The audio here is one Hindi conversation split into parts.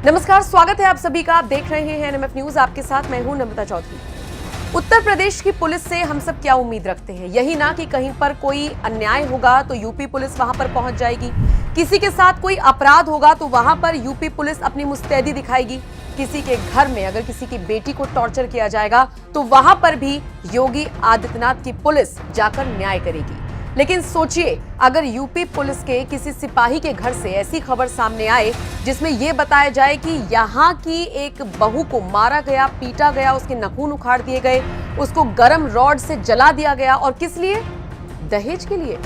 नमस्कार, स्वागत है आप सभी का। आप देख रहे हैं एनएमएफ न्यूज। आपके साथ मैं हूं नम्रता चौधरी। उत्तर प्रदेश की पुलिस से हम सब क्या उम्मीद रखते हैं? यही ना कि कहीं पर कोई अन्याय होगा तो यूपी पुलिस वहां पर पहुंच जाएगी, किसी के साथ कोई अपराध होगा तो वहां पर यूपी पुलिस अपनी मुस्तैदी दिखाएगी, किसी के घर में अगर किसी की बेटी को टॉर्चर किया जाएगा तो वहां पर भी योगी आदित्यनाथ की पुलिस जाकर न्याय करेगी। लेकिन सोचिए, अगर यूपी पुलिस के किसी सिपाही के घर से ऐसी खबर सामने आए जिसमें यह बताया जाए कि यहां की एक बहू को मारा गया, पीटा गया, उसके नाखून उखाड़ दिए गए, उसको गरम रॉड से जला दिया गया, और किस लिए? दहेज के लिए,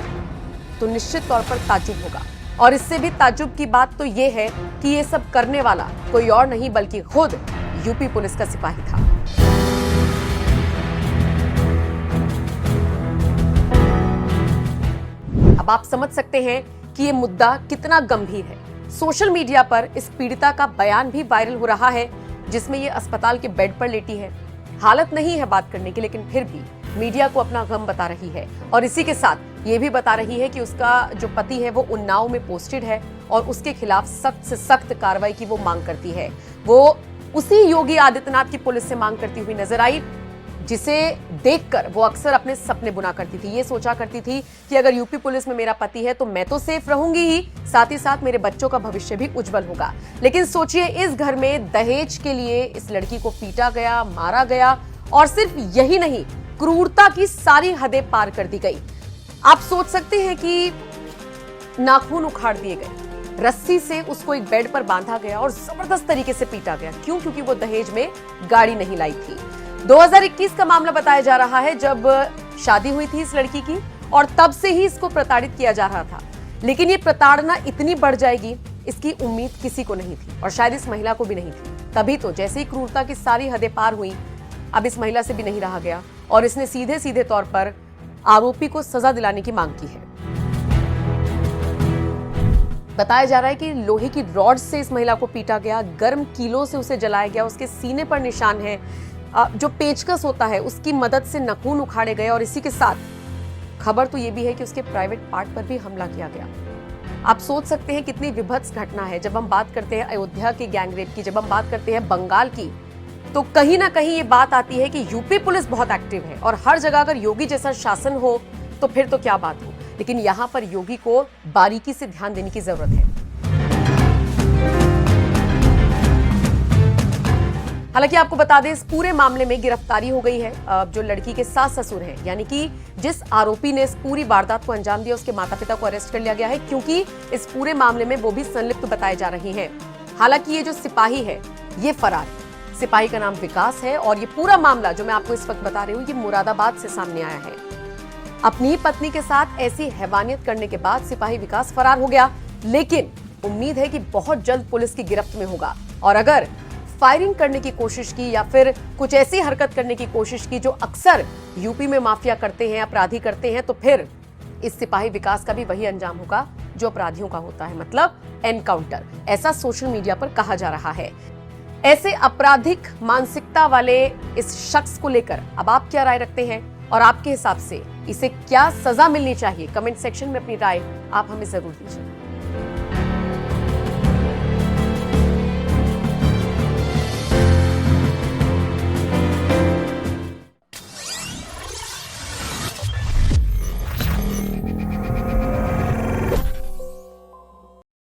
तो निश्चित तौर पर ताज्जुब होगा। और इससे भी ताज्जुब की बात तो यह है कि ये सब करने वाला कोई और नहीं बल्कि खुद यूपी पुलिस का सिपाही था। अब आप समझ सकते हैं कि ये मुद्दा कितना गंभीर है। सोशल मीडिया पर इस पीड़िता का बयान भी वायरल हो रहा है जिसमें ये अस्पताल के बेड पर लेटी है। हालत नहीं है बात करने की, लेकिन फिर भी मीडिया को अपना गम बता रही है और इसी के साथ ये भी बता रही है कि उसका जो पति है वो उन्नाव में पोस्टेड है और उसके खिलाफ सख्त से सख्त कार्रवाई की वो मांग करती है। वो उसी योगी आदित्यनाथ की पुलिस से मांग करती हुई नजर आई जिसे देखकर वो अक्सर अपने सपने बुना करती थी। ये सोचा करती थी कि अगर यूपी पुलिस में मेरा पति है तो मैं तो सेफ रहूंगी ही, साथ ही साथ मेरे बच्चों का भविष्य भी उज्जवल होगा। लेकिन सोचिए, इस घर में दहेज के लिए इस लड़की को पीटा गया, मारा गया, और सिर्फ यही नहीं, क्रूरता की सारी हदें पार कर दी गई। आप सोच सकते हैं कि नाखून उखाड़ दिए गए, रस्सी से उसको एक बेड पर बांधा गया और जबरदस्त तरीके से पीटा गया। क्यों? क्योंकि वो दहेज में गाड़ी नहीं लाई थी। 2021 का मामला बताया जा रहा है जब शादी हुई थी इस लड़की की, और तब से ही इसको प्रताड़ित किया जा रहा था। लेकिन ये प्रताड़ना इतनी बढ़ जाएगी, इसकी उम्मीद किसी को नहीं थी और शायद इस महिला को भी नहीं थी। तभी तो जैसे ही क्रूरता की सारी हदें पार हुई, अब इस महिला से भी नहीं रहा गया और इसने सीधे सीधे तौर पर आरोपी को सजा दिलाने की मांग की है। बताया जा रहा है कि लोहे की रॉड से इस महिला को पीटा गया, गर्म कीलों से उसे जलाया गया, उसके सीने पर निशान है, जो पेचकस होता है उसकी मदद से नाखून उखाड़े गए, और इसी के साथ खबर तो ये भी है कि उसके प्राइवेट पार्ट पर भी हमला किया गया। आप सोच सकते हैं कितनी विभत्स घटना है। जब हम बात करते हैं अयोध्या के गैंगरेप की, जब हम बात करते हैं बंगाल की, तो कहीं ना कहीं ये बात आती है कि यूपी पुलिस बहुत एक्टिव है और हर जगह अगर योगी जैसा शासन हो तो फिर तो क्या बात हो। लेकिन यहां पर योगी को बारीकी से ध्यान देने की जरूरत है। हालांकि आपको बता दें, इस पूरे मामले में गिरफ्तारी हो गई है। जो लड़की के सास ससुर हैं, यानी कि जिस आरोपी ने इस पूरी वारदात को अंजाम दिया, उसके माता पिता को अरेस्ट कर लिया गया है, क्योंकि इस पूरे मामले में वो भी संलिप्त बताए जा रहे हैं। हालांकि ये जो सिपाही है ये फरार, सिपाही का नाम विकास है, और ये पूरा मामला जो मैं आपको इस वक्त बता रही हूँ ये मुरादाबाद से सामने आया है। अपनी पत्नी के साथ ऐसी हैवानियत करने के बाद सिपाही विकास फरार हो गया, लेकिन उम्मीद है कि बहुत जल्द पुलिस की गिरफ्त में होगा। और अगर फायरिंग करने की कोशिश की या फिर कुछ ऐसी हरकत करने की कोशिश की जो अक्सर यूपी में माफिया करते हैं, अपराधी करते हैं, तो फिर इस सिपाही विकास का भी वही अंजाम होगा जो अपराधियों का होता है, मतलब एनकाउंटर। ऐसा सोशल मीडिया पर कहा जा रहा है। ऐसे आपराधिक मानसिकता वाले इस शख्स को लेकर अब आप क्या राय रखते हैं, और आपके हिसाब से इसे क्या सजा मिलनी चाहिए? कमेंट सेक्शन में अपनी राय आप हमें जरूर दीजिए।